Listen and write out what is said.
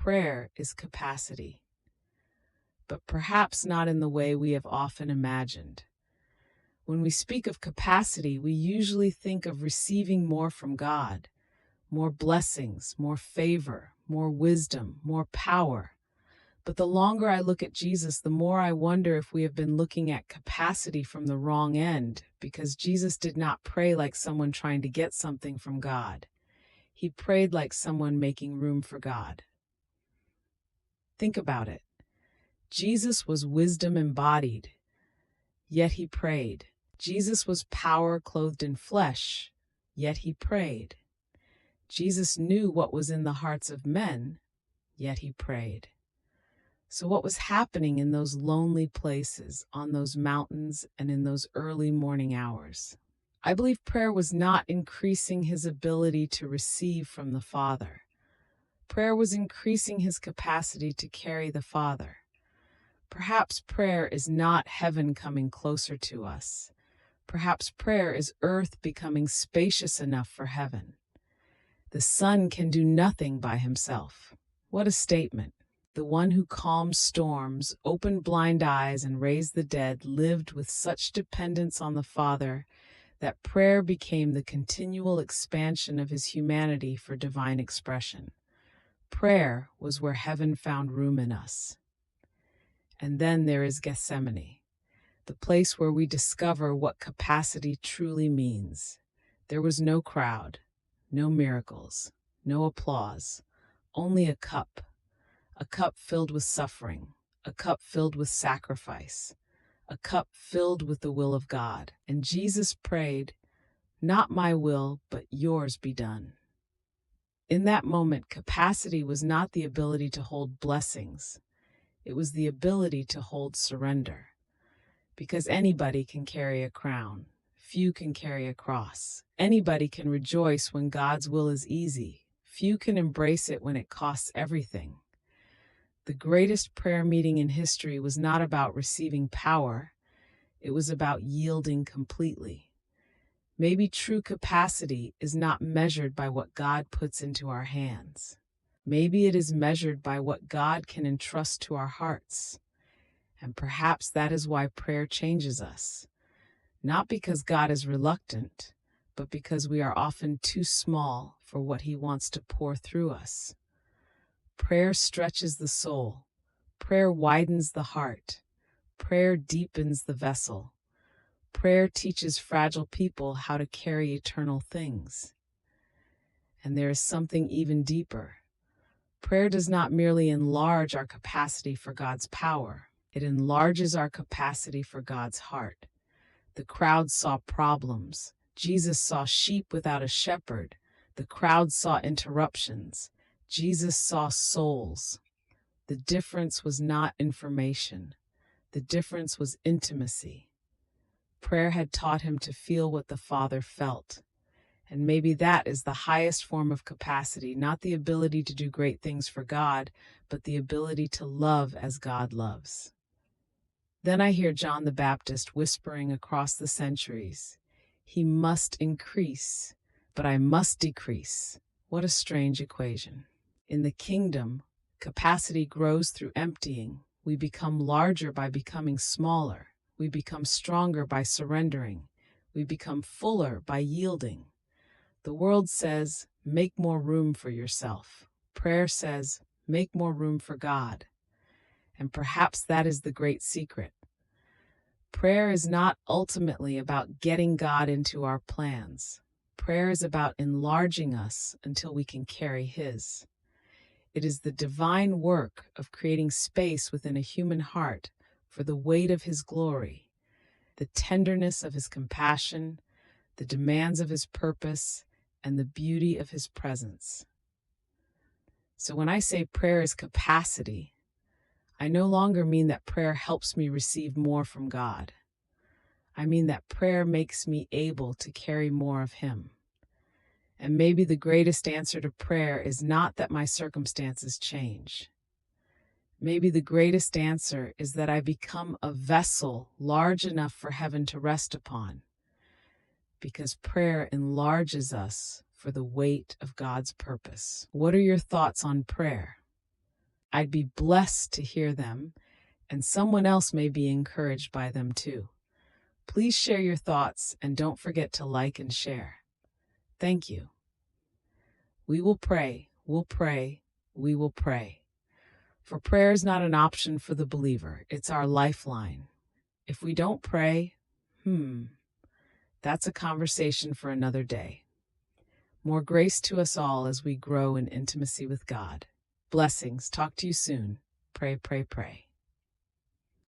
prayer is capacity, but perhaps not in the way we have often imagined. When we speak of capacity, we usually think of receiving more from God, more blessings, more favor, more wisdom, more power. But the longer I look at Jesus, the more I wonder if we have been looking at capacity from the wrong end, because Jesus did not pray like someone trying to get something from God. He prayed like someone making room for God. Think about it. Jesus was wisdom embodied, yet he prayed. Jesus was power clothed in flesh, yet he prayed. Jesus knew what was in the hearts of men, yet he prayed. So what was happening in those lonely places, on those mountains, and in those early morning hours? I believe prayer was not increasing his ability to receive from the Father. Prayer was increasing his capacity to carry the Father. Perhaps prayer is not heaven coming closer to us. Perhaps prayer is earth becoming spacious enough for heaven. The Son can do nothing by himself. What a statement. The one who calmed storms, opened blind eyes, and raised the dead lived with such dependence on the Father that prayer became the continual expansion of his humanity for divine expression. Prayer was where heaven found room in us. And then there is Gethsemane, the place where we discover what capacity truly means. There was no crowd, no miracles, no applause, only a cup filled with suffering, a cup filled with sacrifice, a cup filled with the will of God. And Jesus prayed, "Not my will, but yours be done." In that moment, capacity was not the ability to hold blessings. It was the ability to hold surrender. Because anybody can carry a crown. Few can carry a cross. Anybody can rejoice when God's will is easy. Few can embrace it when it costs everything. The greatest prayer meeting in history was not about receiving power. It was about yielding completely. Maybe true capacity is not measured by what God puts into our hands. Maybe it is measured by what God can entrust to our hearts. And perhaps that is why prayer changes us. Not because God is reluctant, but because we are often too small for what he wants to pour through us. Prayer stretches the soul. Prayer widens the heart. Prayer deepens the vessel. Prayer teaches fragile people how to carry eternal things. And there is something even deeper. Prayer does not merely enlarge our capacity for God's power. It enlarges our capacity for God's heart. The crowd saw problems. Jesus saw sheep without a shepherd. The crowd saw interruptions. Jesus saw souls. The difference was not information. The difference was intimacy. Prayer had taught him to feel what the Father felt. And maybe that is the highest form of capacity, not the ability to do great things for God, but the ability to love as God loves. Then I hear John the Baptist whispering across the centuries, "He must increase, but I must decrease." What a strange equation. In the kingdom, capacity grows through emptying. We become larger by becoming smaller. We become stronger by surrendering. We become fuller by yielding. The world says, make more room for yourself. Prayer says, make more room for God. And perhaps that is the great secret. Prayer is not ultimately about getting God into our plans. Prayer is about enlarging us until we can carry His. It is the divine work of creating space within a human heart for the weight of His glory, the tenderness of His compassion, the demands of His purpose, and the beauty of His presence. So when I say prayer is capacity, I no longer mean that prayer helps me receive more from God. I mean that prayer makes me able to carry more of Him. And maybe the greatest answer to prayer is not that my circumstances change. Maybe the greatest answer is that I become a vessel large enough for heaven to rest upon. Because prayer enlarges us for the weight of God's purpose. What are your thoughts on prayer? I'd be blessed to hear them, and someone else may be encouraged by them too. Please share your thoughts and don't forget to like and share. Thank you. We will pray, we'll pray, we will pray. For prayer is not an option for the believer, it's our lifeline. If we don't pray, that's a conversation for another day. More grace to us all as we grow in intimacy with God. Blessings. Talk to you soon. Pray, pray, pray.